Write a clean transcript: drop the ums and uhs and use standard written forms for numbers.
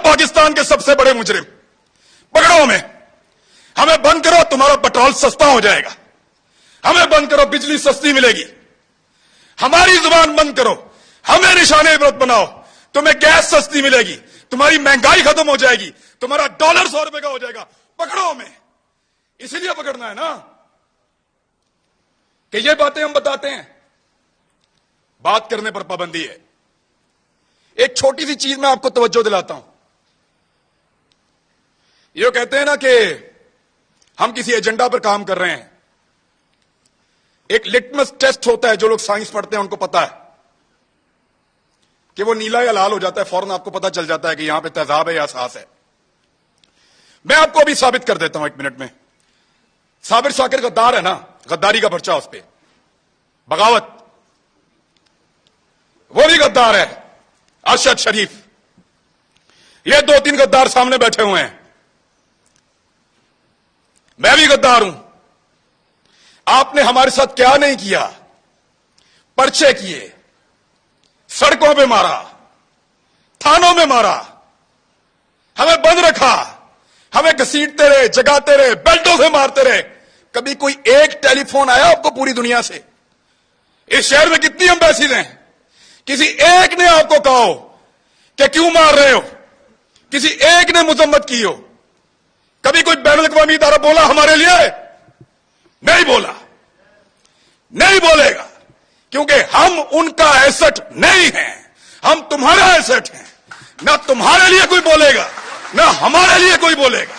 पाकिस्तान के सबसे बड़े मुजरिम, पकड़ो हमें, हमें बंद करो, तुम्हारा पेट्रोल सस्ता हो जाएगा, हमें बंद करो, बिजली सस्ती मिलेगी, हमारी जुबान बंद करो, हमें निशाने इबरत बनाओ, तुम्हें गैस सस्ती मिलेगी, तुम्हारी महंगाई खत्म हो जाएगी, तुम्हारा डॉलर 100 रुपए का हो जाएगा, पकड़ो हमें। इसीलिए पकड़ना है ना कि ये बातें हम बताते हैं, बात करने पर पाबंदी है। एक छोटी सी चीज मैं आपको तवज्जो दिलाता हूं। ये कहते हैं ना कि हम किसी एजेंडा पर काम कर रहे हैं। एक लिटमस टेस्ट होता है, जो लोग साइंस पढ़ते हैं उनको पता है कि वो नीला या लाल हो जाता है, फौरन आपको पता चल जाता है कि यहां पे तेजाब है या एहसास है। मैं आपको अभी साबित कर देता हूं 1 मिनट में। साबिर शाकिर गद्दार है ना, गद्दारी का पर्चा उस पर, बगावत, वो भी गद्दार है। अरशद शरीफ, ये 2-3 गद्दार सामने बैठे हुए हैं। मैं भी गद्दार हूं। आपने हमारे साथ क्या नहीं किया, पर्चे किए, सड़कों पे मारा, थानों में मारा, हमें बंद रखा, हमें घसीटते रहे, जगाते रहे, बेल्टों से मारते रहे। कभी कोई एक टेलीफोन आया आपको पूरी दुनिया से? इस शहर में कितनी एम्बेसीज हैं, किसी एक ने आपको कहा हो कि क्यों मार रहे हो? किसी एक ने मुजम्मत की हो? कभी कोई बैनुल अक़वामी इदारा बोला हमारे लिए? नहीं बोला, नहीं बोलेगा, क्योंकि हम उनका एसेट नहीं हैं, हम तुम्हारा एसेट हैं। ना तुम्हारे लिए कोई बोलेगा, ना हमारे लिए कोई बोलेगा।